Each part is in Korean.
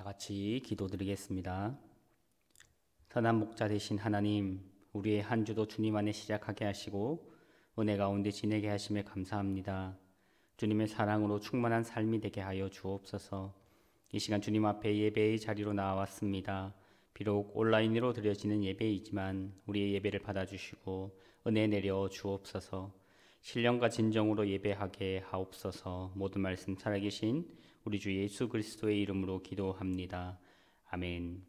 다 같이 기도드리겠습니다. 선한 목자 되신 하나님, 우리의 한 주도 주님 안에 시작하게 하시고 은혜 가운데 지내게 하심에 감사합니다. 주님의 사랑으로 충만한 삶이 되게 하여 주옵소서. 이 시간 주님 앞에 예배의 자리로 나왔습니다. 비록 온라인으로 드려지는 예배이지만 우리의 예배를 받아주시고 은혜 내려 주옵소서. 신령과 진정으로 예배하게 하옵소서. 모든 말씀 살아계신 우리 주 예수 그리스도의 이름으로 기도합니다. 아멘.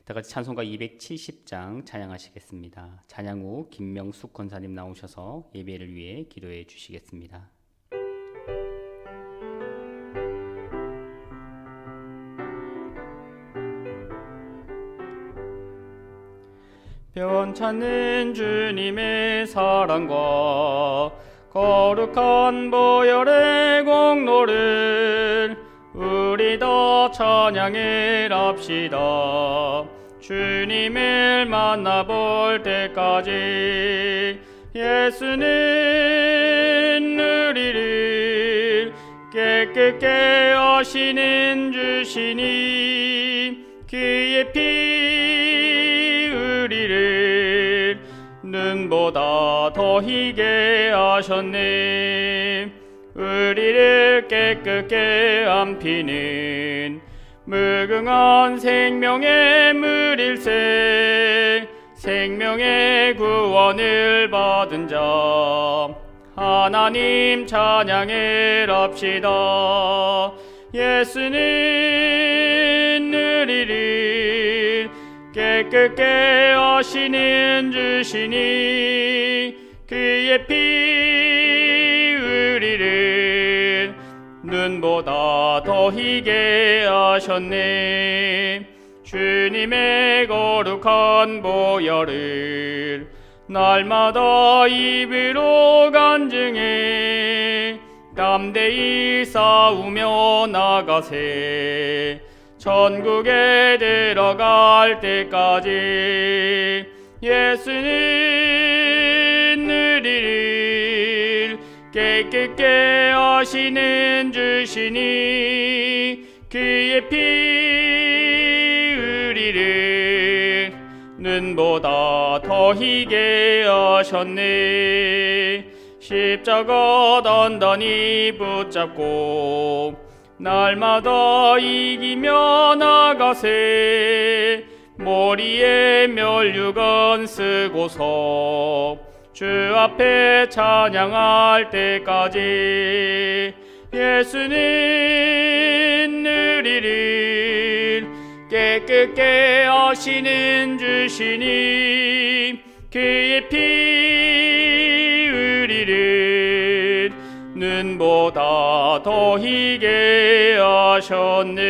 다 같이 찬송가 270장 찬양하시겠습니다. 찬양 후 김명숙 권사님 나오셔서 예배를 위해 기도해 주시겠습니다. 변찮는 주님의 사랑과 거룩한 보혈의 공로를 우리 더 찬양해랍시다. 주님을 만나볼 때까지 예수는 우리를 깨끗게 하시는 주시니 그의 피 우리를 눈보다 더 희게 하셨네. 우리를 깨끗게 한 피는 무궁한 생명의 물일세. 생명의 구원을 받은 자 하나님 찬양해랍시다. 예수는 우리를 깨끗게 하시는 주시니 그의 피 우리를 눈보다 더 희게 하셨네. 주님의 거룩한 보혈을 날마다 입으로 간증해 담대히 싸우며 나가세. 천국에 들어갈 때까지 예수는 우리를 깨끗게 하시는 주시니 그의 피 우리를 눈보다 더 희게 하셨네. 십자가 단단히 붙잡고 날마다 이기며 나가세. 머리에 면류관 쓰고서 주 앞에 찬양할 때까지 예수는 우리를 깨끗게 하시는 주시니 그의 피 우리를 눈보다 더 희게 하셨네.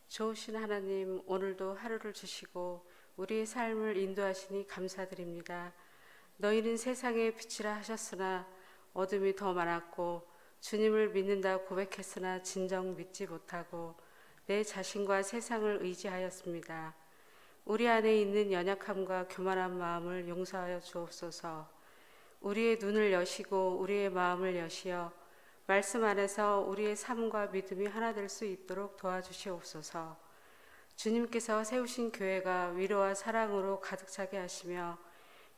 좋으신 하나님, 오늘도 하루를 주시고 우리의 삶을 인도하시니 감사드립니다. 너희는 세상의 빛이라 하셨으나 어둠이 더 많았고 주님을 믿는다 고백했으나 진정 믿지 못하고 내 자신과 세상을 의지하였습니다. 우리 안에 있는 연약함과 교만한 마음을 용서하여 주옵소서. 우리의 눈을 여시고 우리의 마음을 여시어 말씀 안에서 우리의 삶과 믿음이 하나 될 수 있도록 도와주시옵소서. 주님께서 세우신 교회가 위로와 사랑으로 가득 차게 하시며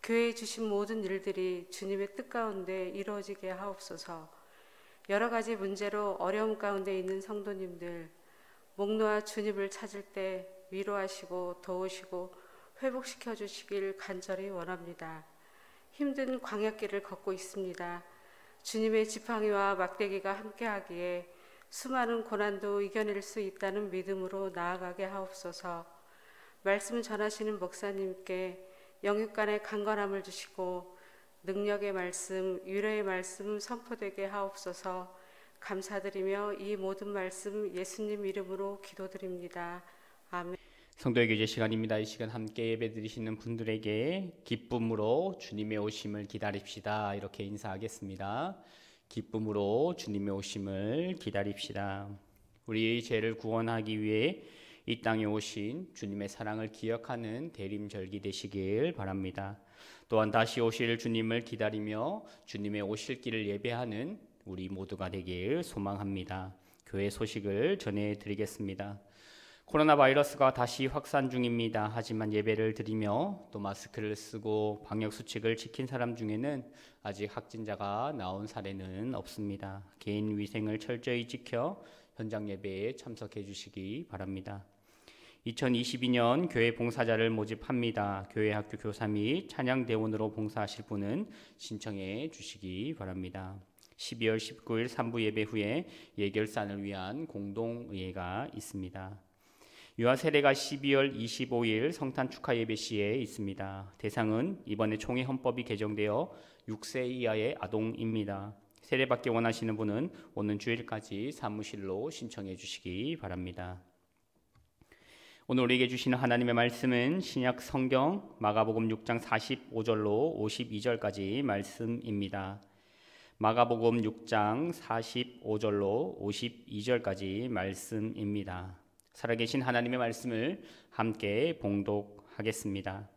교회에 주신 모든 일들이 주님의 뜻 가운데 이루어지게 하옵소서. 여러 가지 문제로 어려움 가운데 있는 성도님들 목 놓아 주님을 찾을 때 위로하시고 도우시고 회복시켜 주시길 간절히 원합니다. 힘든 광야길을 걷고 있습니다. 주님의 지팡이와 막대기가 함께하기에 수많은 고난도 이겨낼 수 있다는 믿음으로 나아가게 하옵소서. 말씀 전하시는 목사님께 영육간의 강건함을 주시고 능력의 말씀, 위로의 말씀 선포되게 하옵소서. 감사드리며 이 모든 말씀 예수님 이름으로 기도드립니다. 아멘. 성도의 교제 시간입니다. 이 시간 함께 예배드리시는 분들에게 기쁨으로 주님의 오심을 기다립시다. 이렇게 인사하겠습니다. 기쁨으로 주님의 오심을 기다립시다. 우리의 죄를 구원하기 위해 이 땅에 오신 주님의 사랑을 기억하는 대림절기 되시길 바랍니다. 또한 다시 오실 주님을 기다리며 주님의 오실 길을 예배하는 우리 모두가 되길 소망합니다. 교회 소식을 전해드리겠습니다. 코로나 바이러스가 다시 확산 중입니다. 하지만 예배를 드리며 또 마스크를 쓰고 방역 수칙을 지킨 사람 중에는 아직 확진자가 나온 사례는 없습니다. 개인 위생을 철저히 지켜 현장 예배에 참석해 주시기 바랍니다. 2022년 교회 봉사자를 모집합니다. 교회 학교 교사 및 찬양대원으로 봉사하실 분은 신청해 주시기 바랍니다. 12월 19일 3부 예배 후에 예결산을 위한 공동의회가 있습니다. 유아 세례가 12월 25일 성탄 축하 예배 시에 있습니다. 대상은 이번에 총회 헌법이 개정되어 6세 이하의 아동입니다. 세례받기 원하시는 분은 오는 주일까지 사무실로 신청해 주시기 바랍니다. 오늘 우리에게 주시는 하나님의 말씀은 신약 성경 마가복음 6장 45절로 52절까지 말씀입니다. 마가복음 6장 45절로 52절까지 말씀입니다. 살아계신 하나님의 말씀을 함께 봉독하겠습니다.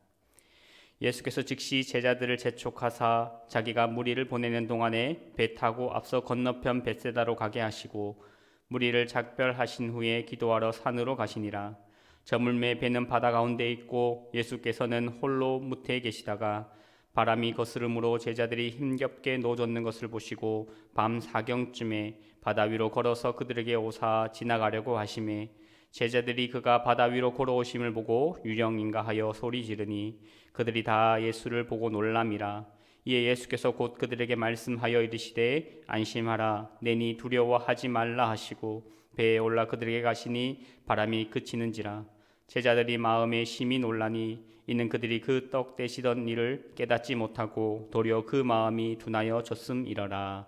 예수께서 즉시 제자들을 재촉하사 자기가 무리를 보내는 동안에 배 타고 앞서 건너편 벳세다로 가게 하시고 무리를 작별하신 후에 기도하러 산으로 가시니라. 저물매 배는 바다 가운데 있고 예수께서는 홀로 무태에 계시다가 바람이 거스름으로 제자들이 힘겹게 노젓는 것을 보시고 밤 사경쯤에 바다 위로 걸어서 그들에게 오사 지나가려고 하시매 제자들이 그가 바다 위로 걸어오심을 보고 유령인가 하여 소리 지르니 그들이 다 예수를 보고 놀람이라. 이에 예수께서 곧 그들에게 말씀하여 이르시되 안심하라 내니 두려워하지 말라 하시고 배에 올라 그들에게 가시니 바람이 그치는지라. 제자들이 마음에 심히 놀라니 이는 그들이 그 떡 떼시던 일을 깨닫지 못하고 도리어 그 마음이 둔하여 졌음이러라.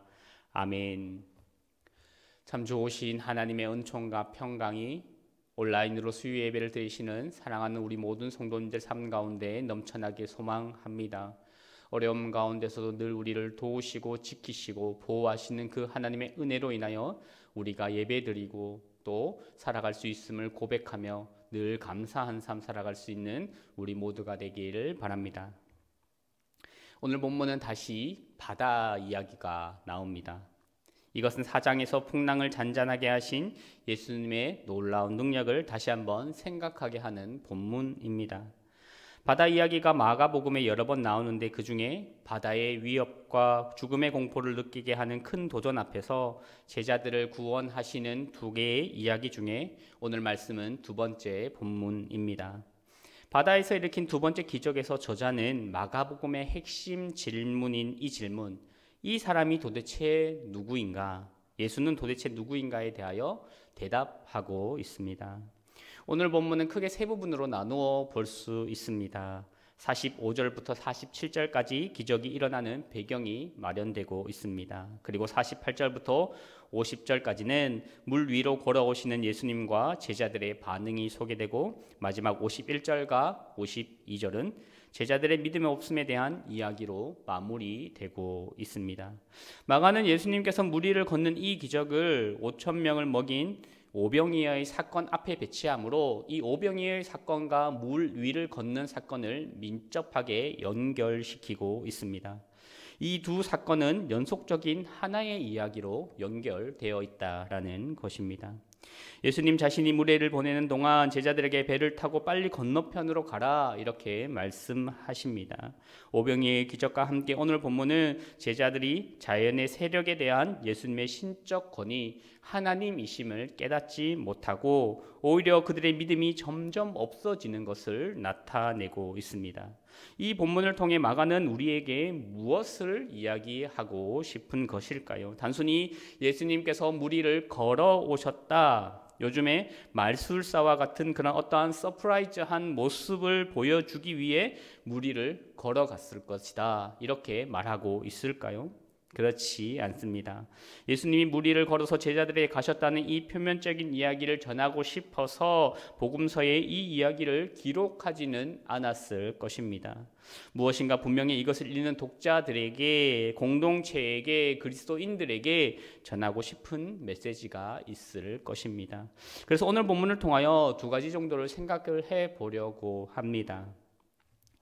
아멘. 참 좋으신 하나님의 은총과 평강이 온라인으로 수요 예배를 드리시는 사랑하는 우리 모든 성도님들 삶 가운데 넘쳐나게 소망합니다. 어려움 가운데서도 늘 우리를 도우시고 지키시고 보호하시는 그 하나님의 은혜로 인하여 우리가 예배드리고 또 살아갈 수 있음을 고백하며 늘 감사한 삶 살아갈 수 있는 우리 모두가 되기를 바랍니다. 오늘 본문은 다시 바다 이야기가 나옵니다. 이것은 사장에서 풍랑을 잔잔하게 하신 예수님의 놀라운 능력을 다시 한번 생각하게 하는 본문입니다. 바다 이야기가 마가복음에 여러 번 나오는데 그 중에 바다의 위협과 죽음의 공포를 느끼게 하는 큰 도전 앞에서 제자들을 구원하시는 두 개의 이야기 중에 오늘 말씀은 두 번째 본문입니다. 바다에서 일으킨 두 번째 기적에서 저자는 마가복음의 핵심 질문인 이 질문, 이 사람이 도대체 누구인가? 예수는 도대체 누구인가에 대하여 대답하고 있습니다. 오늘 본문은 크게 세 부분으로 나누어 볼 수 있습니다. 45절부터 47절까지 기적이 일어나는 배경이 마련되고 있습니다. 그리고 48절부터 50절까지는 물 위로 걸어오시는 예수님과 제자들의 반응이 소개되고 마지막 51절과 52절은 제자들의 믿음의 없음에 대한 이야기로 마무리되고 있습니다. 마가는 예수님께서 무리를 걷는 이 기적을 5,000명을 먹인 오병이어의 사건 앞에 배치하므로 이 오병이어의 사건과 물 위를 걷는 사건을 민첩하게 연결시키고 있습니다. 이 두 사건은 연속적인 하나의 이야기로 연결되어 있다라는 것입니다. 예수님 자신이 무리를 보내는 동안 제자들에게 배를 타고 빨리 건너편으로 가라 이렇게 말씀하십니다. 오병이어의 기적과 함께 오늘 본문은 제자들이 자연의 세력에 대한 예수님의 신적 권위 하나님이심을 깨닫지 못하고 오히려 그들의 믿음이 점점 없어지는 것을 나타내고 있습니다. 이 본문을 통해 마가는 우리에게 무엇을 이야기하고 싶은 것일까요? 단순히 예수님께서 무리를 걸어오셨다, 요즘에 말술사와 같은 그런 어떠한 서프라이즈한 모습을 보여주기 위해 무리를 걸어갔을 것이다, 이렇게 말하고 있을까요? 그렇지 않습니다. 예수님이 무리를 걸어서 제자들에게 가셨다는 이 표면적인 이야기를 전하고 싶어서 복음서에 이 이야기를 기록하지는 않았을 것입니다. 무엇인가 분명히 이것을 읽는 독자들에게, 공동체에게, 그리스도인들에게 전하고 싶은 메시지가 있을 것입니다. 그래서 오늘 본문을 통하여 두 가지 정도를 생각을 해보려고 합니다.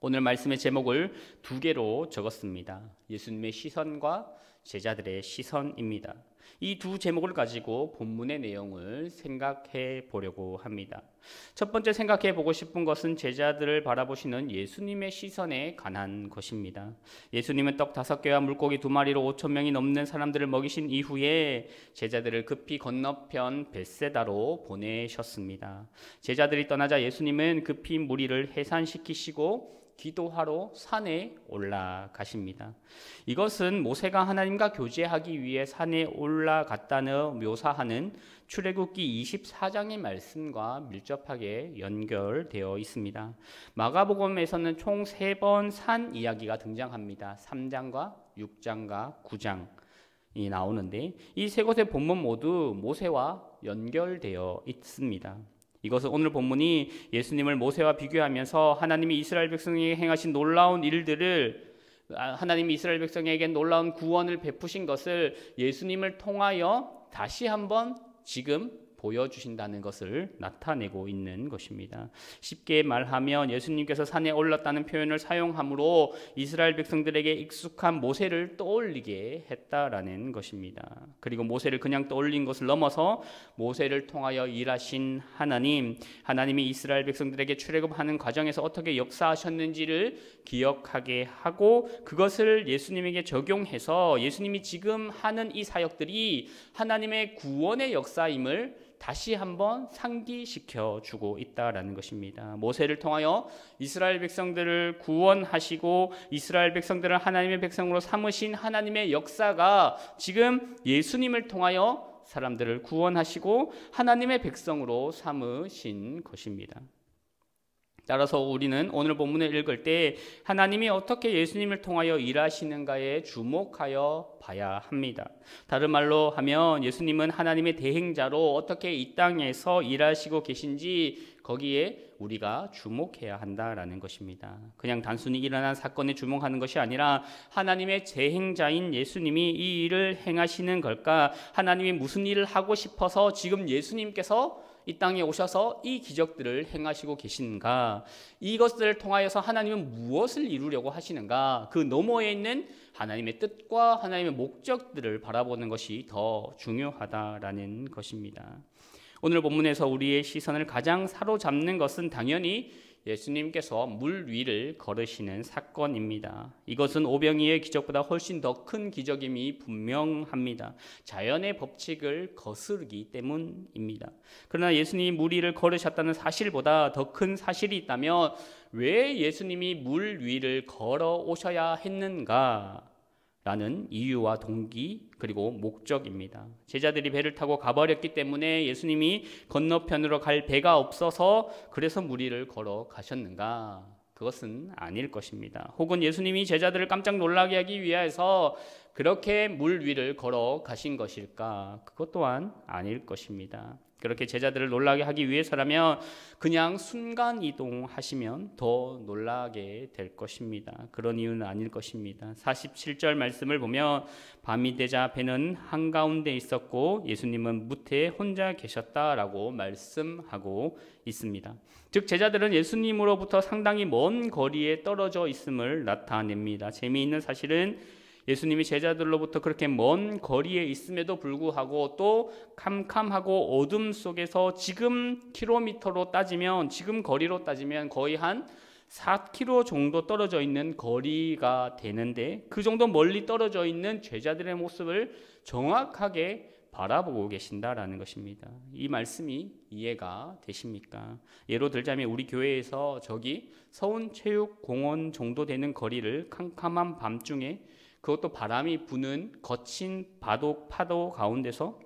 오늘 말씀의 제목을 두 개로 적었습니다. 예수님의 시선과 제자들의 시선입니다. 이 두 제목을 가지고 본문의 내용을 생각해 보려고 합니다. 첫 번째 생각해 보고 싶은 것은 제자들을 바라보시는 예수님의 시선에 관한 것입니다. 예수님은 떡 5개와 물고기 2마리로 5,000명이 넘는 사람들을 먹이신 이후에 제자들을 급히 건너편 벳세다로 보내셨습니다. 제자들이 떠나자 예수님은 급히 무리를 해산시키시고 기도하러 산에 올라가십니다. 이것은 모세가 하나님과 교제하기 위해 산에 올라갔다는 묘사하는 출애굽기 24장의 말씀과 밀접하게 연결되어 있습니다. 마가복음에서는 총 3번 산 이야기가 등장합니다. 3장과 6장과 9장이 나오는데 이 3곳의 본문 모두 모세와 연결되어 있습니다. 이것은 오늘 본문이 예수님을 모세와 비교하면서 하나님이 이스라엘 백성에게 행하신 놀라운 일들을 하나님이 이스라엘 백성에게 놀라운 구원을 베푸신 것을 예수님을 통하여 다시 한번 지금 보여주신다는 것을 나타내고 있는 것입니다. 쉽게 말하면 예수님께서 산에 올랐다는 표현을 사용함으로 이스라엘 백성들에게 익숙한 모세를 떠올리게 했다라는 것입니다. 그리고 모세를 그냥 떠올린 것을 넘어서 모세를 통하여 일하신 하나님이 이스라엘 백성들에게 출애굽하는 과정에서 어떻게 역사하셨는지를 기억하게 하고 그것을 예수님에게 적용해서 예수님이 지금 하는 이 사역들이 하나님의 구원의 역사임을 다시 한번 상기시켜 주고 있다라는 것입니다. 모세를 통하여 이스라엘 백성들을 구원하시고 이스라엘 백성들을 하나님의 백성으로 삼으신 하나님의 역사가 지금 예수님을 통하여 사람들을 구원하시고 하나님의 백성으로 삼으신 것입니다. 따라서 우리는 오늘 본문을 읽을 때 하나님이 어떻게 예수님을 통하여 일하시는가에 주목하여 봐야 합니다. 다른 말로 하면 예수님은 하나님의 대행자로 어떻게 이 땅에서 일하시고 계신지 거기에 우리가 주목해야 한다라는 것입니다. 그냥 단순히 일어난 사건에 주목하는 것이 아니라 하나님의 대행자인 예수님이 이 일을 행하시는 걸까? 하나님이 무슨 일을 하고 싶어서 지금 예수님께서 이 땅에 오셔서 이 기적들을 행하시고 계신가? 이것들을 통하여서 하나님은 무엇을 이루려고 하시는가? 그 너머에 있는 하나님의 뜻과 하나님의 목적들을 바라보는 것이 더 중요하다라는 것입니다. 오늘 본문에서 우리의 시선을 가장 사로잡는 것은 당연히 예수님께서 물 위를 걸으시는 사건입니다. 이것은 오병이의 기적보다 훨씬 더 큰 기적임이 분명합니다. 자연의 법칙을 거스르기 때문입니다. 그러나 예수님이 물 위를 걸으셨다는 사실보다 더 큰 사실이 있다면 왜 예수님이 물 위를 걸어 오셔야 했는가? 라는 이유와 동기 그리고 목적입니다. 제자들이 배를 타고 가버렸기 때문에 예수님이 건너편으로 갈 배가 없어서 그래서 물 위를 걸어 가셨는가? 그것은 아닐 것입니다. 혹은 예수님이 제자들을 깜짝 놀라게 하기 위해서 그렇게 물 위를 걸어 가신 것일까? 그것 또한 아닐 것입니다. 그렇게 제자들을 놀라게 하기 위해서라면 그냥 순간 이동하시면 더 놀라게 될 것입니다. 그런 이유는 아닐 것입니다. 47절 말씀을 보면 밤이 되자 배는 한가운데 있었고 예수님은 무태에 혼자 계셨다라고 말씀하고 있습니다. 즉 제자들은 예수님으로부터 상당히 먼 거리에 떨어져 있음을 나타냅니다. 재미있는 사실은 예수님이 제자들로부터 그렇게 먼 거리에 있음에도 불구하고 또 캄캄하고 어둠 속에서 지금 킬로미터로 따지면 지금 거리로 따지면 거의 한 4km 정도 떨어져 있는 거리가 되는데 그 정도 멀리 떨어져 있는 제자들의 모습을 정확하게 바라보고 계신다라는 것입니다. 이 말씀이 이해가 되십니까? 예로 들자면 우리 교회에서 저기 서운체육공원 정도 되는 거리를 캄캄한 밤중에 그것도 바람이 부는 거친 파도 가운데서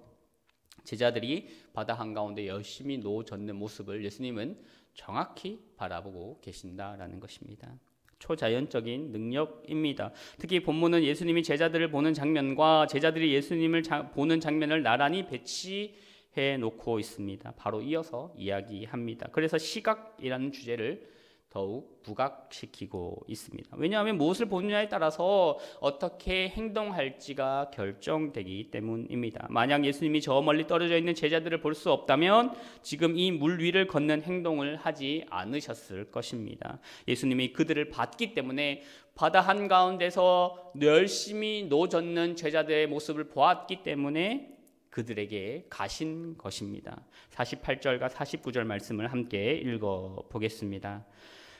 제자들이 바다 한가운데 열심히 노젓는 모습을 예수님은 정확히 바라보고 계신다라는 것입니다. 초자연적인 능력입니다. 특히 본문은 예수님이 제자들을 보는 장면과 제자들이 예수님을 보는 장면을 나란히 배치해 놓고 있습니다. 바로 이어서 이야기합니다. 그래서 시각이라는 주제를 더욱 부각시키고 있습니다. 왜냐하면 무엇을 보느냐에 따라서 어떻게 행동할지가 결정되기 때문입니다. 만약 예수님이 저 멀리 떨어져 있는 제자들을 볼 수 없다면 지금 이 물 위를 걷는 행동을 하지 않으셨을 것입니다. 예수님이 그들을 봤기 때문에 바다 한가운데서 열심히 노젓는 제자들의 모습을 보았기 때문에 그들에게 가신 것입니다. 48절과 49절 말씀을 함께 읽어보겠습니다.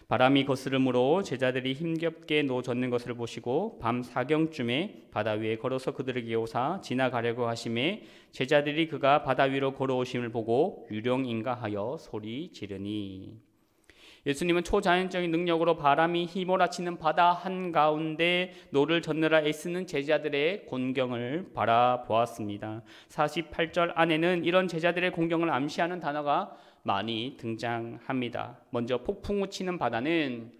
바람이 거스름으로 제자들이 힘겹게 노젓는 것을 보시고 밤 사경쯤에 바다 위에 걸어서 그들에게 오사 지나가려고 하심에 제자들이 그가 바다 위로 걸어오심을 보고 유령인가 하여 소리 지르니. 예수님은 초자연적인 능력으로 바람이 휘몰아치는 바다 한가운데 노를 젓느라 애쓰는 제자들의 곤경을 바라보았습니다. 48절 안에는 이런 제자들의 곤경을 암시하는 단어가 많이 등장합니다. 먼저 폭풍우 치는 바다는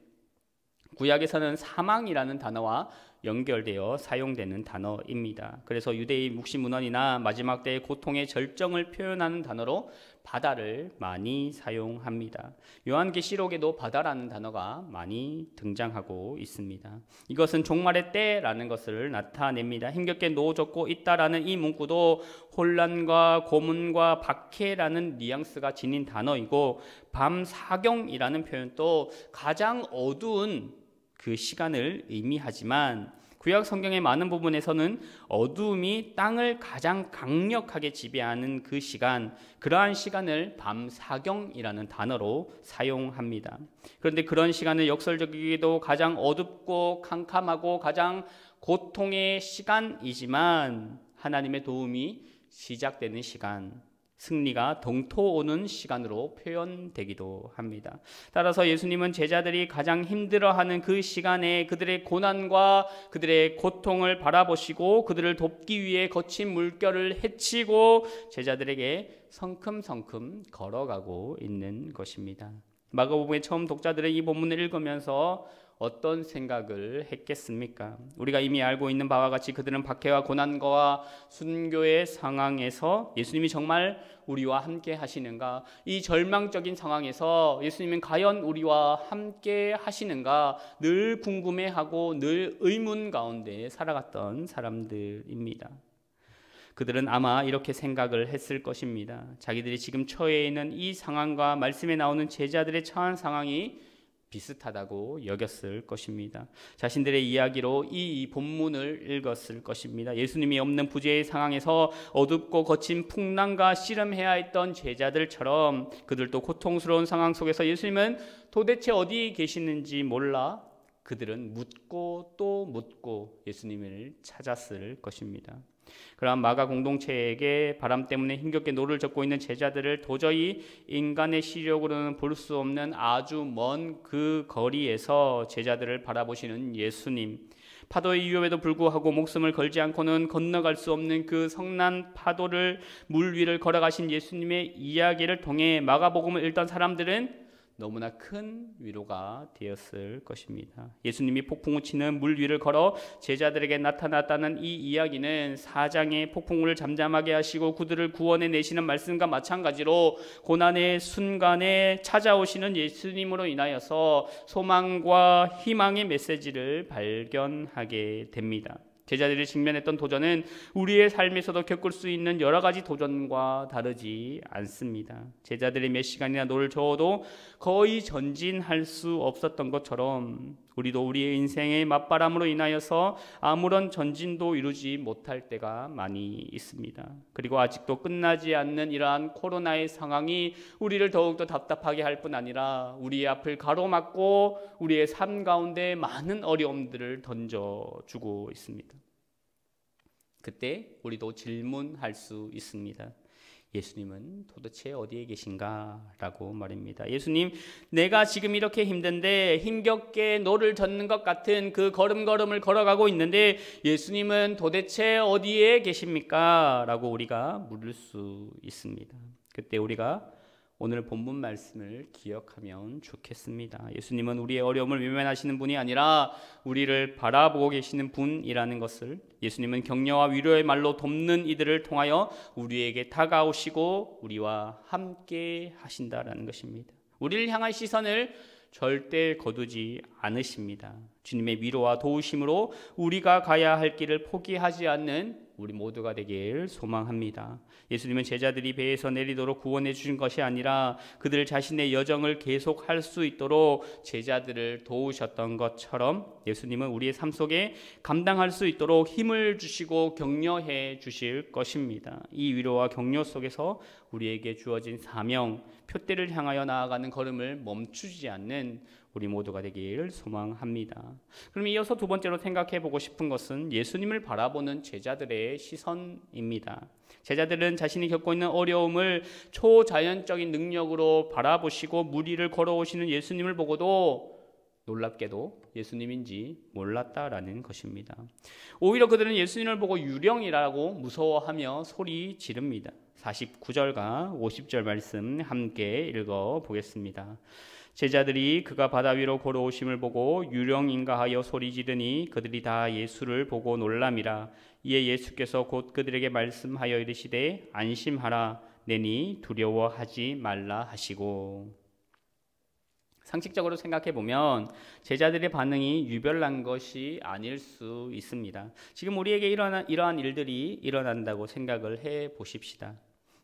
구약에서는 사망이라는 단어와 연결되어 사용되는 단어입니다. 그래서 유대의 묵시문헌이나 마지막 때의 고통의 절정을 표현하는 단어로 바다를 많이 사용합니다. 요한계시록에도 바다라는 단어가 많이 등장하고 있습니다. 이것은 종말의 때라는 것을 나타냅니다. 힘겹게 노젓고 있다라는 이 문구도 혼란과 고문과 박해라는 뉘앙스가 지닌 단어이고, 밤사경이라는 표현도 가장 어두운 그 시간을 의미하지만 구약 성경의 많은 부분에서는 어두움이 땅을 가장 강력하게 지배하는 그 시간, 그러한 시간을 밤사경이라는 단어로 사용합니다. 그런데 그런 시간은 역설적이기도 가장 어둡고 캄캄하고 가장 고통의 시간이지만 하나님의 도움이 시작되는 시간, 승리가 동토오는 시간으로 표현되기도 합니다. 따라서 예수님은 제자들이 가장 힘들어하는 그 시간에 그들의 고난과 그들의 고통을 바라보시고 그들을 돕기 위해 거친 물결을 헤치고 제자들에게 성큼성큼 걸어가고 있는 것입니다. 마가복음의 처음 독자들은 이 본문을 읽으면서 어떤 생각을 했겠습니까? 우리가 이미 알고 있는 바와 같이 그들은 박해와 고난과 순교의 상황에서 예수님이 정말 우리와 함께 하시는가? 이 절망적인 상황에서 예수님은 과연 우리와 함께 하시는가? 늘 궁금해하고 늘 의문 가운데 살아갔던 사람들입니다. 그들은 아마 이렇게 생각을 했을 것입니다. 자기들이 지금 처해 있는 이 상황과 말씀에 나오는 제자들의 처한 상황이 비슷하다고 여겼을 것입니다. 자신들의 이야기로 이 본문을 읽었을 것입니다. 예수님이 없는 부재의 상황에서 어둡고 거친 풍랑과 씨름해야 했던 제자들처럼 그들도 고통스러운 상황 속에서 예수님은 도대체 어디 계시는지 몰라 그들은 묻고 또 묻고 예수님을 찾았을 것입니다. 그러한 마가 공동체에게 바람 때문에 힘겹게 노를 젓고 있는 제자들을 도저히 인간의 시력으로는 볼 수 없는 아주 먼 그 거리에서 제자들을 바라보시는 예수님, 파도의 위협에도 불구하고 목숨을 걸지 않고는 건너갈 수 없는 그 성난 파도를 물 위를 걸어가신 예수님의 이야기를 통해 마가복음을 읽던 사람들은 너무나 큰 위로가 되었을 것입니다. 예수님이 폭풍우 치는 물 위를 걸어 제자들에게 나타났다는 이 이야기는 사장의 폭풍우를 잠잠하게 하시고 그들을 구원해 내시는 말씀과 마찬가지로 고난의 순간에 찾아오시는 예수님으로 인하여서 소망과 희망의 메시지를 발견하게 됩니다. 제자들이 직면했던 도전은 우리의 삶에서도 겪을 수 있는 여러 가지 도전과 다르지 않습니다. 제자들이 몇 시간이나 노를 저어도 거의 전진할 수 없었던 것처럼 우리도 우리의 인생의 맞바람으로 인하여서 아무런 전진도 이루지 못할 때가 많이 있습니다. 그리고 아직도 끝나지 않는 이러한 코로나의 상황이 우리를 더욱더 답답하게 할 뿐 아니라 우리의 앞을 가로막고 우리의 삶 가운데 많은 어려움들을 던져주고 있습니다. 그때 우리도 질문할 수 있습니다. 예수님은 도대체 어디에 계신가? 라고 말입니다. 예수님, 내가 지금 이렇게 힘든데 힘겹게 노를 젓는 것 같은 그 걸음걸음을 걸어가고 있는데 예수님은 도대체 어디에 계십니까? 라고 우리가 물을 수 있습니다. 그때 우리가 오늘 본문 말씀을 기억하면 좋겠습니다. 예수님은 우리의 어려움을 외면하시는 분이 아니라 우리를 바라보고 계시는 분이라는 것을, 예수님은 격려와 위로의 말로 돕는 이들을 통하여 우리에게 다가오시고 우리와 함께 하신다라는 것입니다. 우리를 향한 시선을 절대 거두지 않으십니다. 주님의 위로와 도우심으로 우리가 가야 할 길을 포기하지 않는 우리 모두가 되길 소망합니다. 예수님은 제자들이 배에서 내리도록 구원해 주신 것이 아니라 그들 자신의 여정을 계속할 수 있도록 제자들을 도우셨던 것처럼 예수님은 우리의 삶 속에 감당할 수 있도록 힘을 주시고 격려해 주실 것입니다. 이 위로와 격려 속에서 우리에게 주어진 사명, 표대를 향하여 나아가는 걸음을 멈추지 않는 우리 모두가 되길 소망합니다. 그럼 이어서 두 번째로 생각해 보고 싶은 것은 예수님을 바라보는 제자들의 시선입니다. 제자들은 자신이 겪고 있는 어려움을 초자연적인 능력으로 바라보시고 무리를 걸어오시는 예수님을 보고도 놀랍게도 예수님인지 몰랐다라는 것입니다. 오히려 그들은 예수님을 보고 유령이라고 무서워하며 소리 지릅니다. 49절과 50절 말씀 함께 읽어보겠습니다. 제자들이 그가 바다 위로 걸어오심을 보고 유령인가 하여 소리 지르니 그들이 다 예수를 보고 놀람이라. 이에 예수께서 곧 그들에게 말씀하여 이르시되 안심하라 내니 두려워하지 말라 하시고. 상식적으로 생각해 보면 제자들의 반응이 유별난 것이 아닐 수 있습니다. 지금 우리에게 이러한 일들이 일어난다고 생각을 해 보십시다.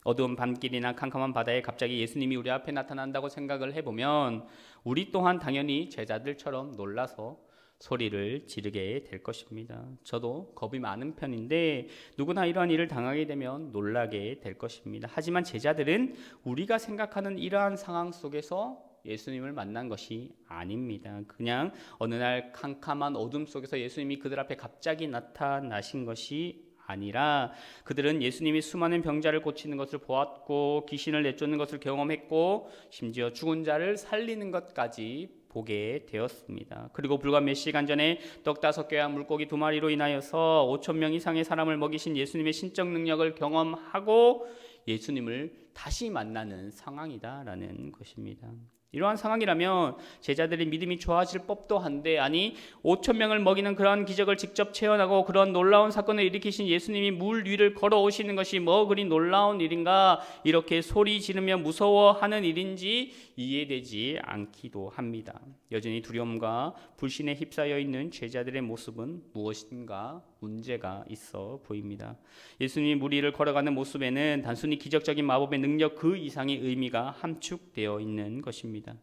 어두운 밤길이나 캄캄한 바다에 갑자기 예수님이 우리 앞에 나타난다고 생각을 해보면 우리 또한 당연히 제자들처럼 놀라서 소리를 지르게 될 것입니다. 저도 겁이 많은 편인데 누구나 이러한 일을 당하게 되면 놀라게 될 것입니다. 하지만 제자들은 우리가 생각하는 이러한 상황 속에서 예수님을 만난 것이 아닙니다. 그냥 어느 날 캄캄한 어둠 속에서 예수님이 그들 앞에 갑자기 나타나신 것이 아니라 그들은 예수님이 수많은 병자를 고치는 것을 보았고 귀신을 내쫓는 것을 경험했고 심지어 죽은 자를 살리는 것까지 보게 되었습니다. 그리고 불과 몇 시간 전에 떡 5개와 물고기 2마리로 인하여서 5,000명 이상의 사람을 먹이신 예수님의 신적 능력을 경험하고 예수님을 다시 만나는 상황이다라는 것입니다. 이러한 상황이라면 제자들의 믿음이 좋아질 법도 한데, 아니 5,000명을 먹이는 그러한 기적을 직접 체험하고 그런 놀라운 사건을 일으키신 예수님이 물 위를 걸어오시는 것이 뭐 그리 놀라운 일인가, 이렇게 소리 지르며 무서워하는 일인지 이해되지 않기도 합니다. 여전히 두려움과 불신에 휩싸여 있는 제자들의 모습은 무엇인가 문제가 있어 보입니다. 예수님이 물 위를 걸어가는 모습에는 단순히 기적적인 마법의 능력 그 이상의 의미가 함축되어 있는 것입니다.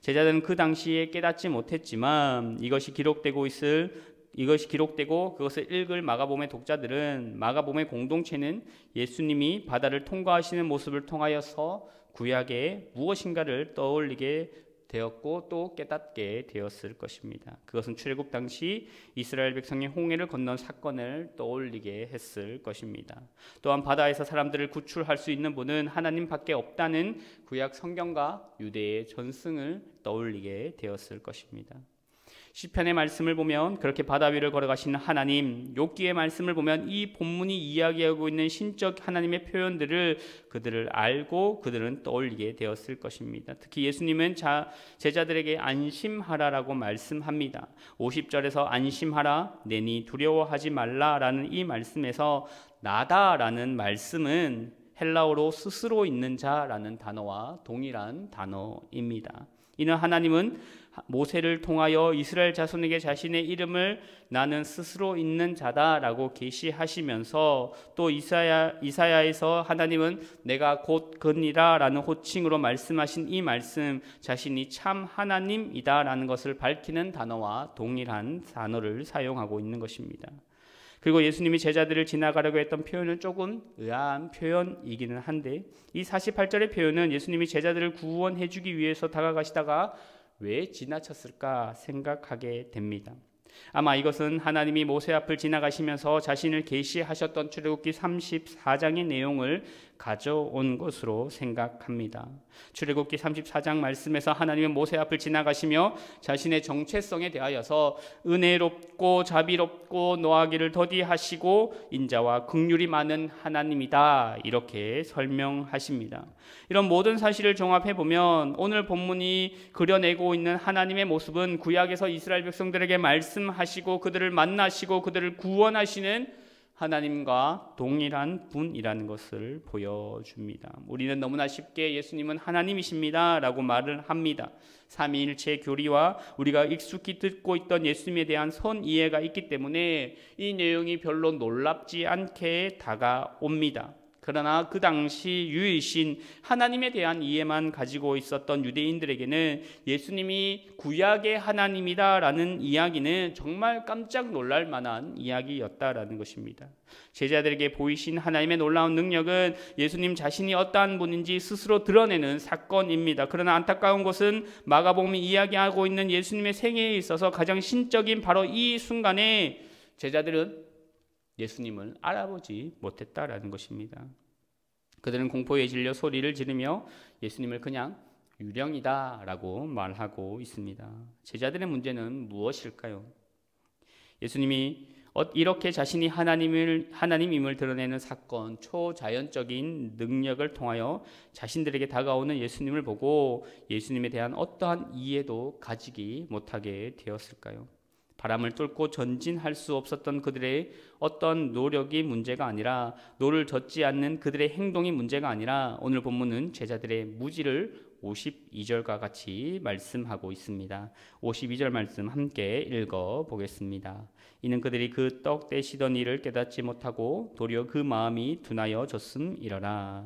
제자들은 그 당시에 깨닫지 못했지만 이것이 기록되고 그것을 읽을 마가복음의 독자들은 마가복음의 공동체는 예수님이 바다를 통과하시는 모습을 통하여서 구약의 무엇인가를 떠올리게 되었고 또 깨닫게 되었을 것입니다. 그것은 출애굽 당시 이스라엘 백성이 홍해를 건넌 사건을 떠올리게 했을 것입니다. 또한 바다에서 사람들을 구출할 수 있는 분은 하나님밖에 없다는 구약 성경과 유대의 전승을 떠올리게 되었을 것입니다. 시편의 말씀을 보면 그렇게 바다 위를 걸어가시는 하나님, 욥기의 말씀을 보면 이 본문이 이야기하고 있는 신적 하나님의 표현들을 그들을 알고 그들은 떠올리게 되었을 것입니다. 특히 예수님은 제자들에게 안심하라라고 말씀합니다. 50절에서 안심하라 내니 두려워하지 말라라는 이 말씀에서 나다라는 말씀은 헬라어로 스스로 있는 자라는 단어와 동일한 단어입니다. 이는 하나님은 모세를 통하여 이스라엘 자손에게 자신의 이름을 나는 스스로 있는 자다라고 계시하시면서 또 이사야에서 하나님은 내가 곧 그니라라는 호칭으로 말씀하신 이 말씀, 자신이 참 하나님이다라는 것을 밝히는 단어와 동일한 단어를 사용하고 있는 것입니다. 그리고 예수님이 제자들을 지나가려고 했던 표현은 조금 의아한 표현이기는 한데, 이 48절의 표현은 예수님이 제자들을 구원해 주기 위해서 다가가시다가 왜 지나쳤을까 생각하게 됩니다. 아마 이것은 하나님이 모세 앞을 지나가시면서 자신을 계시하셨던 출애굽기 34장의 내용을 가져온 것으로 생각합니다. 출애굽기 34장 말씀에서 하나님은 모세 앞을 지나가시며 자신의 정체성에 대하여서 은혜롭고 자비롭고 노하기를 더디하시고 인자와 긍휼이 많은 하나님이다, 이렇게 설명하십니다. 이런 모든 사실을 종합해보면 오늘 본문이 그려내고 있는 하나님의 모습은 구약에서 이스라엘 백성들에게 말씀하시고 그들을 만나시고 그들을 구원하시는 하나님과 동일한 분이라는 것을 보여줍니다. 우리는 너무나 쉽게 예수님은 하나님이십니다 라고 말을 합니다. 삼위일체 교리와 우리가 익숙히 듣고 있던 예수님에 대한 선 이해가 있기 때문에 이 내용이 별로 놀랍지 않게 다가옵니다. 그러나 그 당시 유일신 하나님에 대한 이해만 가지고 있었던 유대인들에게는 예수님이 구약의 하나님이다라는 이야기는 정말 깜짝 놀랄 만한 이야기였다라는 것입니다. 제자들에게 보이신 하나님의 놀라운 능력은 예수님 자신이 어떠한 분인지 스스로 드러내는 사건입니다. 그러나 안타까운 것은 마가복음이 이야기하고 있는 예수님의 생애에 있어서 가장 신적인 바로 이 순간에 제자들은 예수님을 알아보지 못했다라는 것입니다. 그들은 공포에 질려 소리를 지르며 예수님을 그냥 유령이다라고 말하고 있습니다. 제자들의 문제는 무엇일까요? 예수님이 이렇게 자신이 하나님임을 드러내는 사건, 초자연적인 능력을 통하여 자신들에게 다가오는 예수님을 보고 예수님에 대한 어떠한 이해도 가지기 못하게 되었을까요? 바람을 뚫고 전진할 수 없었던 그들의 어떤 노력이 문제가 아니라 노를 젓지 않는 그들의 행동이 문제가 아니라 오늘 본문은 제자들의 무지를 52절과 같이 말씀하고 있습니다. 52절 말씀 함께 읽어보겠습니다. 이는 그들이 그 떡 떼시던 일을 깨닫지 못하고 도리어 그 마음이 둔하여 졌음이러라.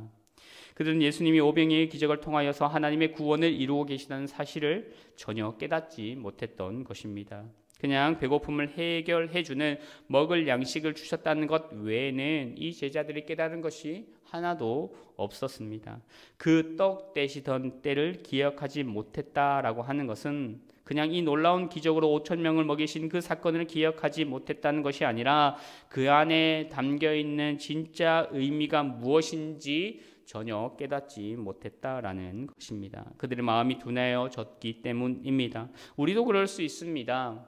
그들은 예수님이 오병이의 기적을 통하여서 하나님의 구원을 이루고 계시다는 사실을 전혀 깨닫지 못했던 것입니다. 그냥 배고픔을 해결해주는 먹을 양식을 주셨다는 것 외에는 이 제자들이 깨달은 것이 하나도 없었습니다. 그 떡 떼시던 때를 기억하지 못했다라고 하는 것은 그냥 이 놀라운 기적으로 5천 명을 먹이신 그 사건을 기억하지 못했다는 것이 아니라 그 안에 담겨있는 진짜 의미가 무엇인지 전혀 깨닫지 못했다라는 것입니다. 그들의 마음이 둔해졌기 때문입니다. 우리도 그럴 수 있습니다.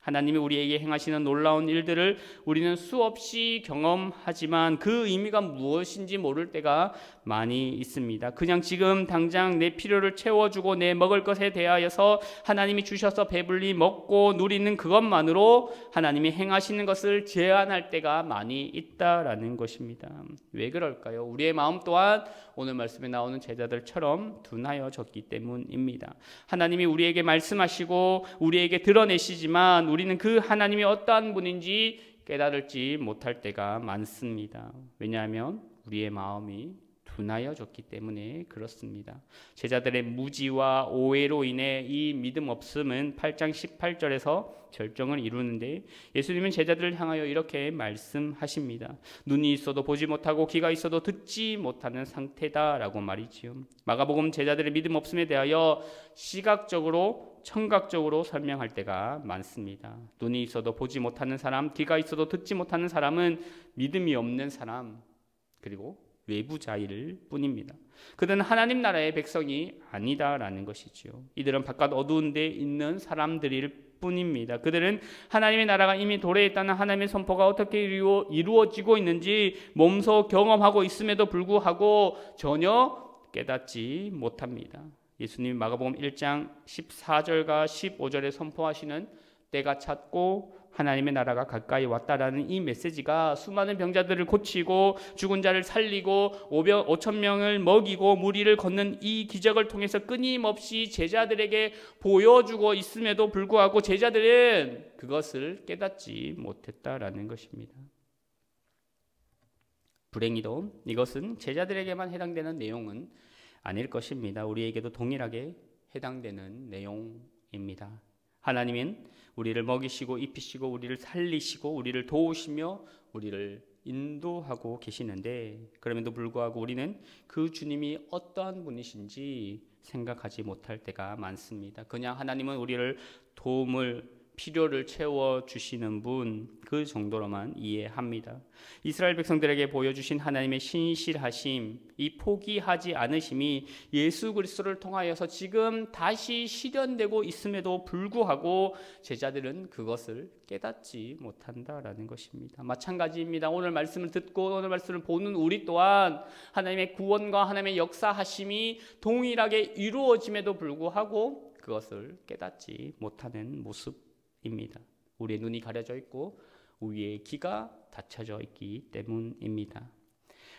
하나님이 우리에게 행하시는 놀라운 일들을 우리는 수없이 경험하지만 그 의미가 무엇인지 모를 때가 많이 있습니다. 그냥 지금 당장 내 필요를 채워주고 내 먹을 것에 대하여서 하나님이 주셔서 배불리 먹고 누리는 그것만으로 하나님이 행하시는 것을 제한할 때가 많이 있다라는 것입니다. 왜 그럴까요? 우리의 마음 또한 오늘 말씀에 나오는 제자들처럼 둔하여졌기 때문입니다. 하나님이 우리에게 말씀하시고 우리에게 드러내시지만 우리는 그 하나님이 어떠한 분인지 깨달을지 못할 때가 많습니다. 왜냐하면 우리의 마음이 둔하여졌기 때문에 그렇습니다. 제자들의 무지와 오해로 인해 이 믿음 없음은 8장 18절에서 절정을 이루는데 예수님은 제자들을 향하여 이렇게 말씀하십니다. 눈이 있어도 보지 못하고 귀가 있어도 듣지 못하는 상태다라고 말이지요. 마가복음 제자들의 믿음 없음에 대하여 시각적으로 청각적으로 설명할 때가 많습니다. 눈이 있어도 보지 못하는 사람, 귀가 있어도 듣지 못하는 사람은 믿음이 없는 사람, 그리고 외부자일 뿐입니다. 그들은 하나님 나라의 백성이 아니다라는 것이지요. 이들은 바깥 어두운 데 있는 사람들일 뿐입니다. 그들은 하나님의 나라가 이미 도래했다는 하나님의 선포가 어떻게 이루어지고 있는지 몸소 경험하고 있음에도 불구하고 전혀 깨닫지 못합니다. 예수님이 마가복음 1장 14절과 15절에 선포하시는 때가 찼고 하나님의 나라가 가까이 왔다라는 이 메시지가 수많은 병자들을 고치고 죽은 자를 살리고 5천 명을 먹이고 무리를 걷는 이 기적을 통해서 끊임없이 제자들에게 보여주고 있음에도 불구하고 제자들은 그것을 깨닫지 못했다라는 것입니다. 불행히도 이것은 제자들에게만 해당되는 내용은 아닐 것입니다. 우리에게도 동일하게 해당되는 내용입니다. 하나님은 우리를 먹이시고 입히시고 우리를 살리시고 우리를 도우시며 우리를 인도하고 계시는데 그럼에도 불구하고 우리는 그 주님이 어떠한 분이신지 생각하지 못할 때가 많습니다. 그냥 하나님은 우리를 도움을 필요를 채워주시는 분, 그 정도로만 이해합니다. 이스라엘 백성들에게 보여주신 하나님의 신실하심, 이 포기하지 않으심이 예수 그리스도를 통하여서 지금 다시 실현되고 있음에도 불구하고 제자들은 그것을 깨닫지 못한다라는 것입니다. 마찬가지입니다. 오늘 말씀을 듣고 오늘 말씀을 보는 우리 또한 하나님의 구원과 하나님의 역사하심이 동일하게 이루어짐에도 불구하고 그것을 깨닫지 못하는 모습 입니다. 우리의 눈이 가려져 있고 우리의 귀가 닫혀져 있기 때문입니다.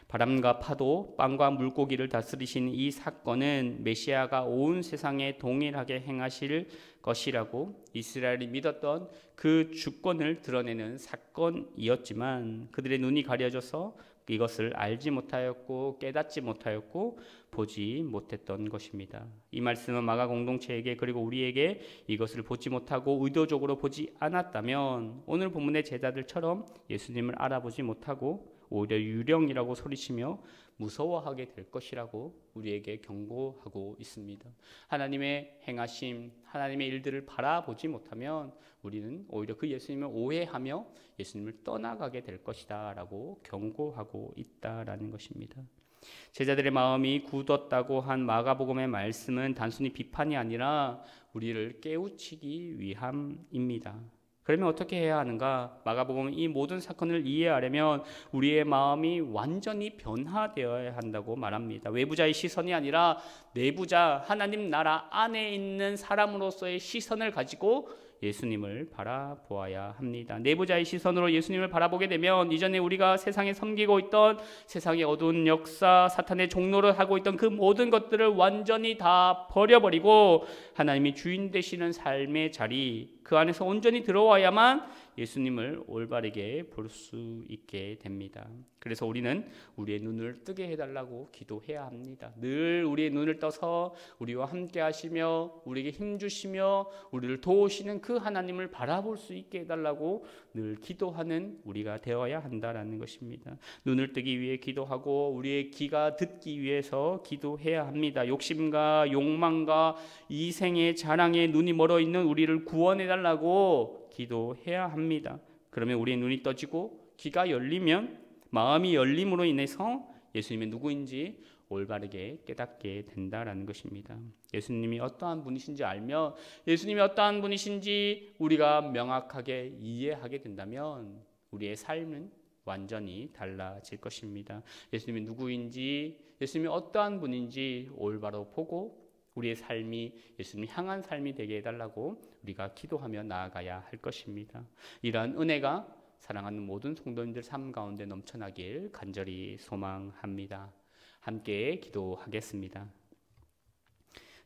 바람과 파도, 빵과 물고기를 다스리신 이 사건은 메시아가 온 세상에 동일하게 행하실 것이라고 이스라엘이 믿었던 그 주권을 드러내는 사건이었지만 그들의 눈이 가려져서 이것을 알지 못하였고 깨닫지 못하였고 보지 못했던 것입니다. 이 말씀은 마가 공동체에게 그리고 우리에게 이것을 보지 못하고 의도적으로 보지 않았다면 오늘 본문의 제자들처럼 예수님을 알아보지 못하고 오히려 유령이라고 소리치며 무서워하게 될 것이라고 우리에게 경고하고 있습니다. 하나님의 행하심, 하나님의 일들을 바라보지 못하면 우리는 오히려 그 예수님을 오해하며 예수님을 떠나가게 될 것이다 라고 경고하고 있다라는 것입니다. 제자들의 마음이 굳었다고 한 마가복음의 말씀은 단순히 비판이 아니라 우리를 깨우치기 위함입니다. 그러면 어떻게 해야 하는가? 마가복음은 이 모든 사건을 이해하려면 우리의 마음이 완전히 변화되어야 한다고 말합니다. 외부자의 시선이 아니라 내부자 하나님 나라 안에 있는 사람으로서의 시선을 가지고 예수님을 바라보아야 합니다. 내부자의 시선으로 예수님을 바라보게 되면 이전에 우리가 세상에 섬기고 있던 세상의 어두운 역사, 사탄의 종노릇 하고 있던 그 모든 것들을 완전히 다 버려버리고 하나님이 주인 되시는 삶의 자리, 그 안에서 온전히 들어와야만 예수님을 올바르게 볼 수 있게 됩니다. 그래서 우리는 우리의 눈을 뜨게 해달라고 기도해야 합니다. 늘 우리의 눈을 떠서 우리와 함께 하시며 우리에게 힘주시며 우리를 도우시는 그 하나님을 바라볼 수 있게 해달라고 늘 기도하는 우리가 되어야 한다라는 것입니다. 눈을 뜨기 위해 기도하고 우리의 귀가 듣기 위해서 기도해야 합니다. 욕심과 욕망과 이생의 자랑에 눈이 멀어 있는 우리를 구원해달라고 기도해야 합니다. 그러면 우리의 눈이 떠지고 귀가 열리면 마음이 열림으로 인해서 예수님이 누구인지 올바르게 깨닫게 된다라는 것입니다. 예수님이 어떠한 분이신지 알면 예수님이 어떠한 분이신지 우리가 명확하게 이해하게 된다면 우리의 삶은 완전히 달라질 것입니다. 예수님이 누구인지 예수님이 어떠한 분인지 올바로 보고 우리의 삶이 예수님을 향한 삶이 되게 해달라고 우리가 기도하며 나아가야 할 것입니다. 이러한 은혜가 사랑하는 모든 성도님들 삶 가운데 넘쳐나길 간절히 소망합니다. 함께 기도하겠습니다.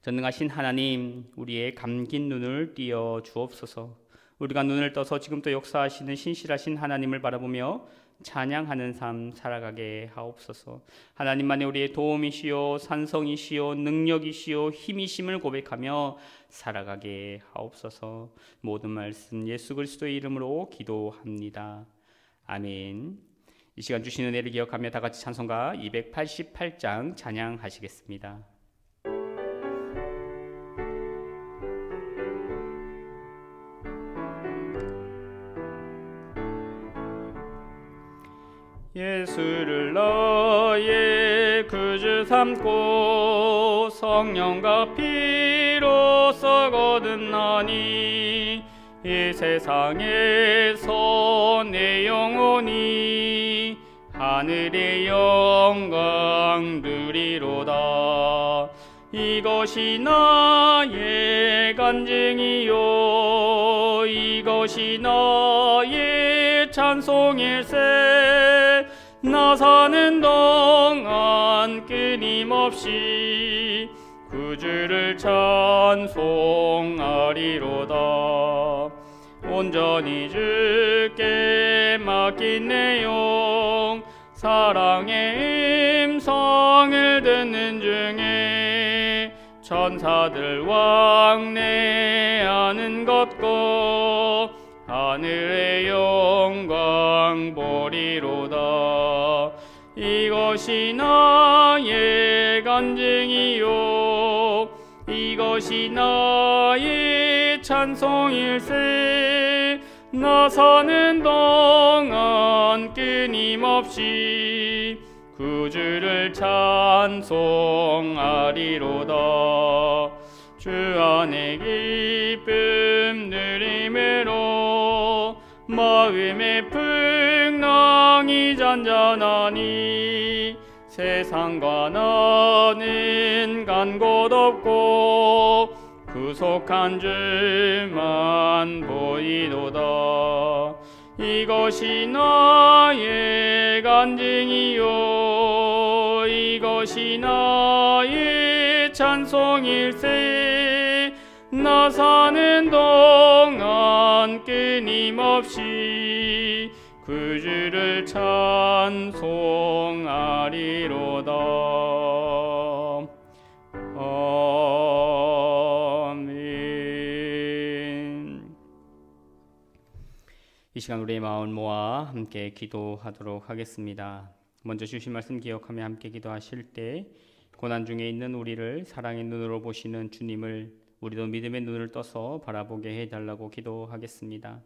전능하신 하나님, 우리의 감긴 눈을 띄어 주옵소서. 우리가 눈을 떠서 지금도 역사하시는 신실하신 하나님을 바라보며 찬양하는 삶 살아가게 하옵소서. 하나님만이 우리의 도움이시요 산성이시요 능력이시요 힘이심을 고백하며 살아가게 하옵소서. 모든 말씀 예수 그리스도의 이름으로 기도합니다. 아멘. 이 시간 주신 은혜를 기억하며 다 같이 찬송가 288장 찬양하시겠습니다. 예수를 너의 구주 삼고 성령과 피로써 거듭나니 이 세상에서 내 영혼이 하늘의 영광 누리로다. 이것이 나의 간증이요 이것이 나의 찬송일세. 나 사는 동안 끊임없이 구주를 찬송하리로다. 온전히 주께 맡긴 내 영 사랑의 음성을 듣는 중에 천사들 왕래하는 것과 하늘의 영광 보리로다. 이것이 나의 간증이요 이것이 나의 찬송일세. 나 사는 동안 끊임없이 구주를 찬송하리로다. 주 안에 기쁨 누림으로 마음의 풍랑이 잔잔하니 세상과 나는 간 곳 없고 구속한 주만 보이도다. 이것이 나의 간증이요 이것이 나의 찬송일세. 나 사는 동안 끊임없이 구주를 찬송하리로다. 아멘. 이 시간 우리의 마음을 모아 함께 기도하도록 하겠습니다. 먼저 주신 말씀 기억하며 함께 기도하실 때 고난 중에 있는 우리를 사랑의 눈으로 보시는 주님을 우리도 믿음의 눈을 떠서 바라보게 해달라고 기도하겠습니다.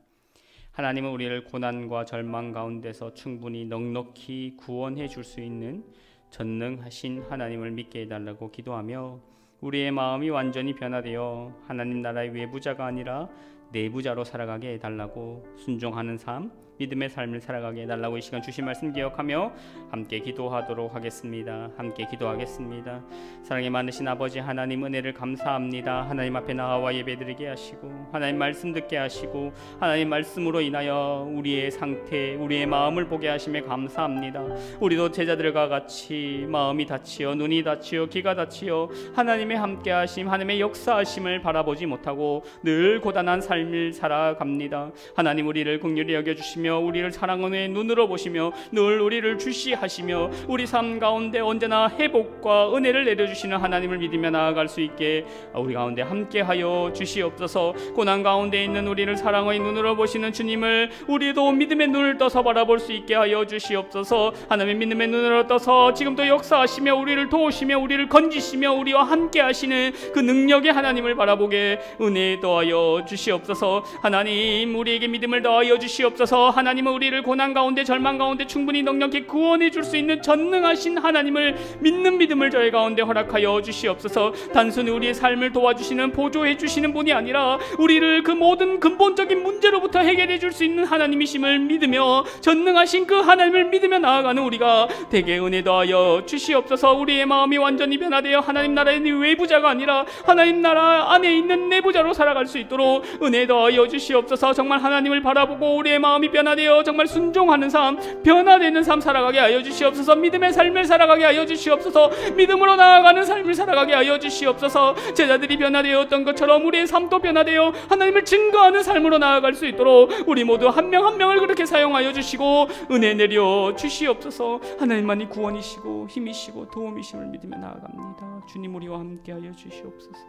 하나님은 우리를 고난과 절망 가운데서 충분히 넉넉히 구원해 줄 수 있는 전능하신 하나님을 믿게 해달라고 기도하며 우리의 마음이 완전히 변화되어 하나님 나라의 외부자가 아니라 내부자로 살아가게 해달라고, 순종하는 삶, 믿음의 삶을 살아가게 해달라고 이 시간 주신 말씀 기억하며 함께 기도하도록 하겠습니다. 함께 기도하겠습니다. 사랑이 많으신 아버지 하나님, 은혜를 감사합니다. 하나님 앞에 나와 예배드리게 하시고 하나님 말씀 듣게 하시고 하나님 말씀으로 인하여 우리의 상태, 우리의 마음을 보게 하심에 감사합니다. 우리도 제자들과 같이 마음이 닫히어 눈이 닫히어 귀가 닫히어 하나님의 함께하심, 하나님의 역사하심을 바라보지 못하고 늘 고단한 삶을 살아갑니다. 하나님, 우리를 긍휼히 여겨주시며 우리를 사랑의 눈으로 보시며 늘 우리를 주시하시며 우리 삶 가운데 언제나 회복과 은혜를 내려주시는 하나님을 믿으며 나아갈 수 있게 우리 가운데 함께하여 주시옵소서. 고난 가운데 있는 우리를 사랑의 눈으로 보시는 주님을 우리도 믿음의 눈을 떠서 바라볼 수 있게 하여 주시옵소서. 하나님의 믿음의 눈으로 떠서 지금도 역사하시며 우리를 도우시며 우리를 건지시며 우리와 함께하시는 그 능력의 하나님을 바라보게 은혜 더하여 주시옵소서. 하나님, 우리에게 믿음을 더하여 주시옵소서. 하나님은 우리를 고난 가운데 절망 가운데 충분히 넉넉히 구원해 줄 수 있는 전능하신 하나님을 믿는 믿음을 저희 가운데 허락하여 주시옵소서. 단순히 우리의 삶을 도와주시는, 보조해 주시는 분이 아니라 우리를 그 모든 근본적인 문제로부터 해결해 줄 수 있는 하나님이심을 믿으며 전능하신 그 하나님을 믿으며 나아가는 우리가 되게 은혜 더하여 주시옵소서. 우리의 마음이 완전히 변화되어 하나님 나라의 외부자가 아니라 하나님 나라 안에 있는 내부자로 살아갈 수 있도록 은혜 더하여 주시옵소서. 정말 하나님을 바라보고 우리의 마음이 변화되어 정말 순종하는 삶, 변화되는 삶 살아가게 하여 주시옵소서. 믿음의 삶을 살아가게 하여 주시옵소서. 믿음으로 나아가는 삶을 살아가게 하여 주시옵소서. 제자들이 변화되었던 것처럼 우리의 삶도 변화되어 하나님을 증거하는 삶으로 나아갈 수 있도록 우리 모두 한 명 한 명을 그렇게 사용하여 주시고 은혜 내려 주시옵소서. 하나님만이 구원이시고 힘이시고 도움이심을 믿으며 나아갑니다. 주님, 우리와 함께 하여 주시옵소서.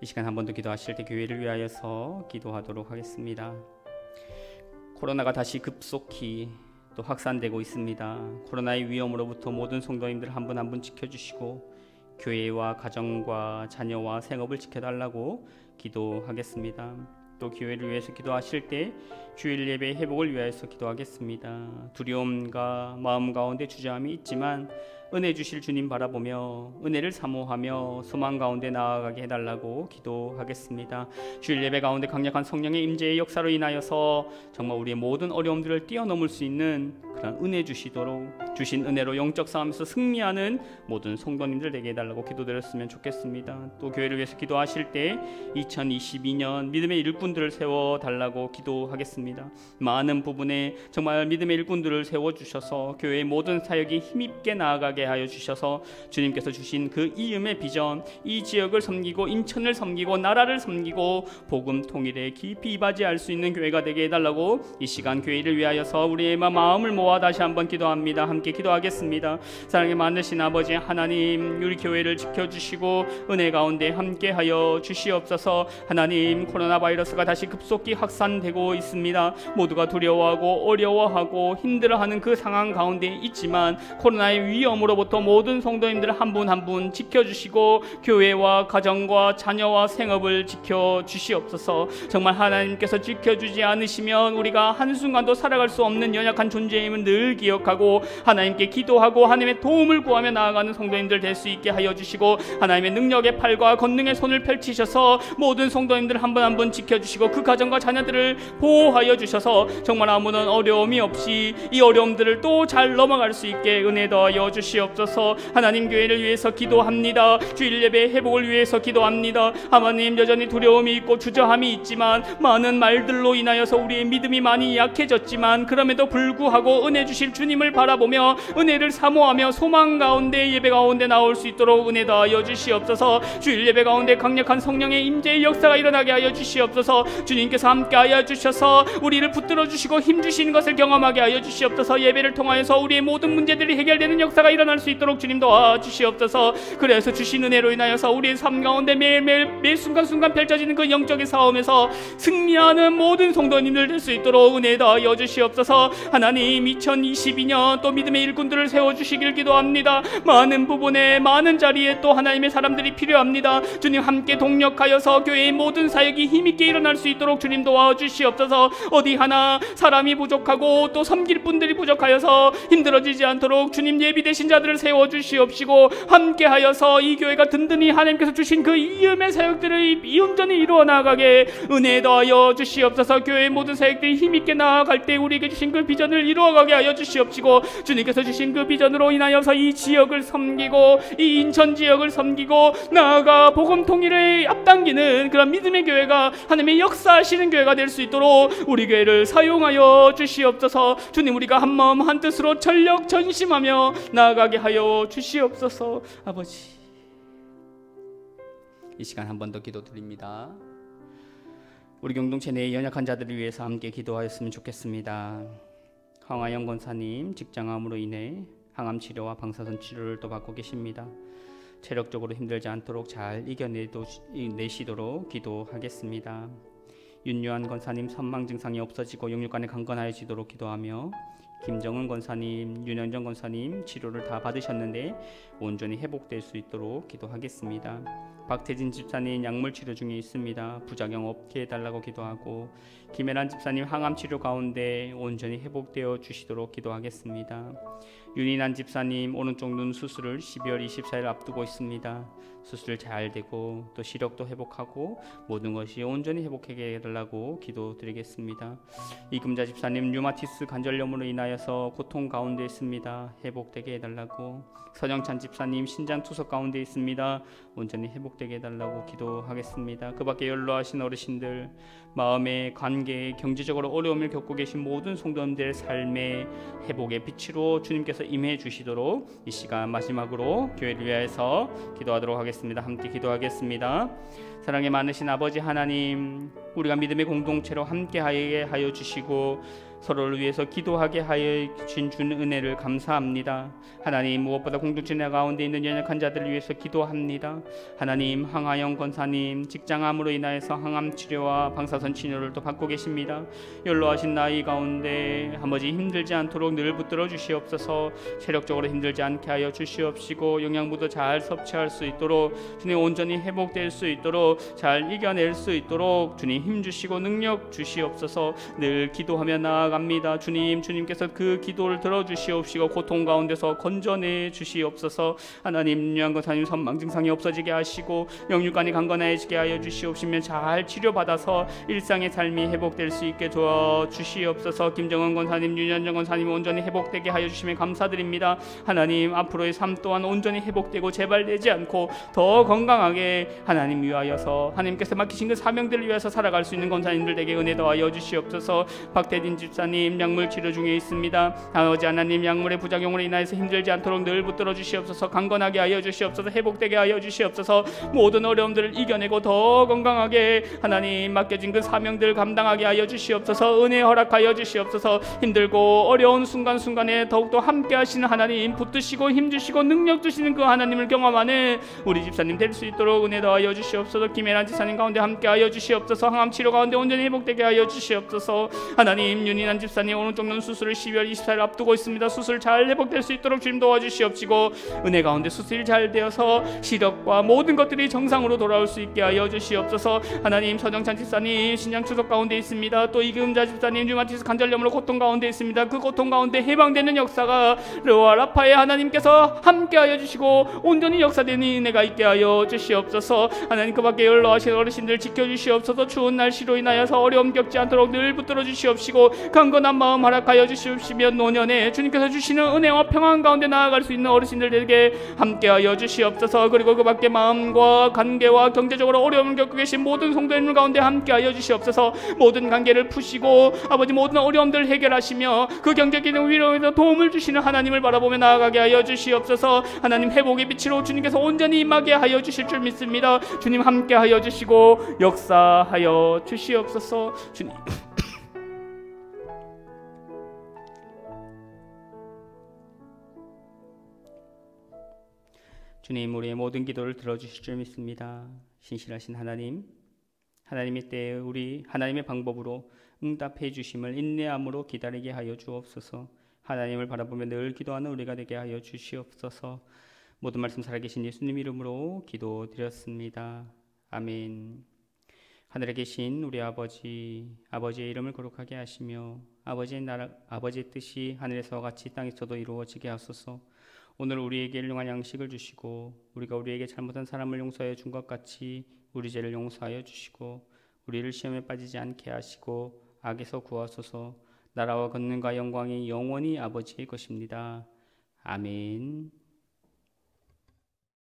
이 시간 한 번 더 기도하실 때 교회를 위하여서 기도하도록 하겠습니다. 코로나가 다시 급속히 또 확산되고 있습니다. 코로나의 위험으로부터 모든 성도님들 한 분 한 분 지켜주시고 교회와 가정과 자녀와 생업을 지켜달라고 기도하겠습니다. 또 교회를 위해서 기도하실 때 주일 예배 회복을 위하여서 기도하겠습니다. 두려움과 마음 가운데 주저함이 있지만 은혜 주실 주님 바라보며 은혜를 사모하며 소망 가운데 나아가게 해달라고 기도하겠습니다. 주일 예배 가운데 강력한 성령의 임재의 역사로 인하여서 정말 우리의 모든 어려움들을 뛰어넘을 수 있는 그런 은혜 주시도록 주신 은혜로 영적 싸움에서 승리하는 모든 성도님들 되게 해달라고 기도드렸으면 좋겠습니다. 또 교회를 위해서 기도하실 때 2022년 믿음의 일꾼들을 세워달라고 기도하겠습니다. 많은 부분에 정말 믿음의 일꾼들을 세워주셔서 교회의 모든 사역이 힘있게 나아가게 하여 주셔서 주님께서 주신 그 이음의 비전, 이 지역을 섬기고 인천을 섬기고 나라를 섬기고 복음 통일에 깊이 이바지할 수 있는 교회가 되게 해달라고 이 시간 교회를 위하여서 우리의 마음을 모아 다시 한번 기도합니다. 함께 기도하겠습니다. 사랑의 많으신 아버지 하나님, 우리 교회를 지켜주시고 은혜 가운데 함께하여 주시옵소서. 하나님, 코로나 바이러스가 다시 급속히 확산되고 있습니다. 모두가 두려워하고 어려워하고 힘들어하는 그 상황 가운데 있지만 코로나의 위험으로부터 모든 성도님들 한 분 한 분 지켜주시고 교회와 가정과 자녀와 생업을 지켜주시옵소서. 정말 하나님께서 지켜주지 않으시면 우리가 한순간도 살아갈 수 없는 연약한 존재임을 늘 기억하고 하나님께 기도하고 하나님의 도움을 구하며 나아가는 성도님들 될 수 있게 하여 주시고 하나님의 능력의 팔과 권능의 손을 펼치셔서 모든 성도님들 한 분 한 분 지켜주시고 그 가정과 자녀들을 보호하여 주셔서 정말 아무런 어려움이 없이 이 어려움들을 또 잘 넘어갈 수 있게 은혜 더하여 주시옵소서. 주시옵소서. 하나님 교회를 위해서 기도합니다. 주일 예배 회복을 위해서 기도합니다. 하나님 여전히 두려움이 있고 주저함이 있지만 많은 말들로 인하여서 우리의 믿음이 많이 약해졌지만 그럼에도 불구하고 은혜 주실 주님을 바라보며 은혜를 사모하며 소망 가운데 예배 가운데 나올 수 있도록 은혜 더하여 주시옵소서. 주일 예배 가운데 강력한 성령의 임재의 역사가 일어나게 하여 주시옵소서. 주님께서 함께 하여 주셔서 우리를 붙들어 주시고 힘 주시는 것을 경험하게 하여 주시옵소서. 예배를 통하여서 우리의 모든 문제들이 해결되는 역사가 일어날 수 있도록 주님 도와주시옵소서. 그래서 주신 은혜로 인하여서 우리의 삶 가운데 매일 순간순간 펼쳐지는 그 영적인 싸움에서 승리하는 모든 성도님들 될 수 있도록 은혜 더하여 주시옵소서. 하나님 2022년 또 믿음의 일꾼들을 세워주시길 기도합니다. 많은 부분에 많은 자리에 또 하나님의 사람들이 필요합니다. 주님 함께 동력하여서 교회의 모든 사역이 힘있게 일어날 수 있도록 주님 도와주시옵소서. 어디 하나 사람이 부족하고 또 섬길 분들이 부족하여서 힘들어지지 않도록 주님 예비되신 자들을 세워주시옵시고 함께하여서 이 교회가 든든히 하나님께서 주신 그 이음의 사역들을 온전히 이루어 나가게 은혜 더하여 주시옵소서. 교회의 모든 사역들이 힘있게 나아갈 때 우리에게 주신 그 비전을 이루어가게 하여 주시옵시고 주님께서 주신 그 비전으로 인하여서 이 지역을 섬기고 이 인천 지역을 섬기고 나아가 복음 통일을 앞당기는 그런 믿음의 교회가 하나님의 역사하시는 교회가 될 수 있도록 우리 교회를 사용하여 주시옵소서. 주님 우리가 한 마음 한 뜻으로 전력 전심하며 나아가게 하여 주시옵소서. 아버지 이 시간 한 번 더 기도드립니다. 우리 공동체 내의 연약한 자들을 위해서 함께 기도하였으면 좋겠습니다. 황하영 권사님 직장암으로 인해 항암 치료와 방사선 치료를 또 받고 계십니다. 체력적으로 힘들지 않도록 잘 이겨내시도록 기도하겠습니다. 윤요한 권사님 선망 증상이 없어지고 영육간에 강건하여지도록 기도하며 김정은 권사님, 윤영정 권사님 치료를 다 받으셨는데 온전히 회복될 수 있도록 기도하겠습니다. 박태진 집사님 약물 치료 중에 있습니다. 부작용 없게 해달라고 기도하고 김혜란 집사님 항암 치료 가운데 온전히 회복되어 주시도록 기도하겠습니다. 윤인한 집사님 오른쪽 눈 수술을 12월 24일 앞두고 있습니다. 수술 잘 되고 또 시력도 회복하고 모든 것이 온전히 회복하게 해달라고 기도드리겠습니다. 이금자 집사님 류마티스 관절염으로 인하여서 고통 가운데 있습니다. 회복되게 해달라고. 서정찬 집사님 신장 투석 가운데 있습니다. 온전히 회복되게 해달라고 기도하겠습니다. 그 밖에 연로하신 어르신들 마음의 관계에 경제적으로 어려움을 겪고 계신 모든 성도님들의 삶의 회복의 빛으로 주님께서 임해 주시도록 이 시간 마지막으로 교회를 위해서 기도하도록 하겠습니다. 함께 기도하겠습니다. 사랑이 많으신 아버지 하나님, 우리가 믿음의 공동체로 함께하게 하여 주시고 서로를 위해서 기도하게 하여 주신 은혜를 감사합니다. 하나님, 무엇보다 공동체 가운데 있는 연약한 자들을 위해서 기도합니다. 하나님, 황하영 권사님 직장암으로 인하여서 항암 치료와 방사선 치료를 또 받고 계십니다. 연로하신 나이 가운데 아버지 힘들지 않도록 늘 붙들어 주시옵소서. 체력적으로 힘들지 않게 하여 주시옵시고 영양분도 잘 섭취할 수 있도록 주님 온전히 회복될 수 있도록 잘 이겨낼 수 있도록 주님 힘 주시고 능력 주시옵소서. 늘 기도하며 나아갑니다. 주님께서 그 기도를 들어주시옵시고 고통 가운데서 건져내 주시옵소서. 하나님, 유한 권사님 선망 증상이 없어지게 하시고 영육간이 강건해지게 하여 주시옵시며 잘 치료받아서 일상의 삶이 회복될 수 있게 도와주시옵소서. 김정은 권사님, 윤현정 권사님 온전히 회복되게 하여 주시며 감사드립니다. 하나님, 앞으로의 삶 또한 온전히 회복되고 재발되지 않고 더 건강하게 하나님 위하여서 하나님께서 맡기신 그 사명들을 위해서 살아갈 수 있는 권사님들에게 은혜 더하여 주시옵소서. 박태진 집사님 약물 치료 중에 있습니다. 아버지 하나님, 약물의 부작용으로 인하여서 힘들지 않도록 늘 붙들어 주시옵소서. 강건하게 하여 주시옵소서. 회복되게 하여 주시옵소서. 모든 어려움들을 이겨내고 더 건강하게 하나님 맡겨진 그 사명들 감당하게 하여 주시옵소서. 은혜 허락하여 주시옵소서. 힘들고 어려운 순간순간에 더욱더 함께 하시는 하나님, 붙드시고 힘주시고 능력 주시는 그 하나님을 경험하는 우리 집사님 될 수 있도록 은혜 더하여 주시옵소서. 김혜란 집사님 가운데 함께 하여 주시옵소서. 항암 치료 가운데 온전히 회복되게 하여 주시옵소서. 하나님, 윤인한 집사님 오른쪽 눈 수술을 12월 24일 앞두고 있습니다. 수술 잘 회복될 수 있도록 주님 도와주시옵시고 은혜 가운데 수술이 잘 되어서 시력과 모든 것들이 정상으로 돌아올 수 있게 하여 주시옵소서. 하나님, 서정찬 집사님 신장 추석 가운데 있습니다. 또 이금자 집사님 류마티스 관절염으로 고통 가운데 있습니다. 그 고통 가운데 해방되는 역사가 르와 라파의 하나님께서 함께 하여 주시고 온전히 역사되는 은혜가 있게 하여 주시옵소서. 하나님, 그 밖에 연로하신 어르신들 지켜주시옵소서. 추운 날씨로 인하여서 어려움 겪지 않도록 늘 붙들어 주시옵시고 강건한 마음 허락하여 주시옵시며 노년에 주님께서 주시는 은혜와 평안 가운데 나아갈 수 있는 어르신들에게 함께하여 주시옵소서. 그리고 그 밖에 마음과 관계와 경제적으로 어려움을 겪고 계신 모든 성도님들 가운데 함께하여 주시옵소서. 모든 관계를 푸시고 아버지 모든 어려움들을 해결하시며 그 경제적인 위로에서 도움을 주시는 하나님을 바라보며 나아가게 하여 주시옵소서. 하나님 회복의 빛으로 주님께서 온전히 임하게 하여 주실 줄 믿습니다. 주님 함께하여 주시고 역사하여 주시옵소서. 주님 주님 우리의 모든 기도를 들어주실 줄 믿습니다. 신실하신 하나님, 하나님의 때에 우리 하나님의 방법으로 응답해 주심을 인내함으로 기다리게 하여 주옵소서. 하나님을 바라보며 늘 기도하는 우리가 되게 하여 주시옵소서. 모든 말씀 살아계신 예수님 이름으로 기도드렸습니다. 아멘. 하늘에 계신 우리 아버지, 아버지의 이름을 거룩하게 하시며 아버지의 나라, 아버지의 뜻이 하늘에서와 같이 땅에서도 이루어지게 하소서. 오늘 우리에게 일용할 양식을 주시고 우리가 우리에게 잘못한 사람을 용서하여 준 것 같이 우리 죄를 용서하여 주시고 우리를 시험에 빠지지 않게 하시고 악에서 구하소서. 나라와 권능과 영광이 영원히 아버지의 것입니다. 아멘.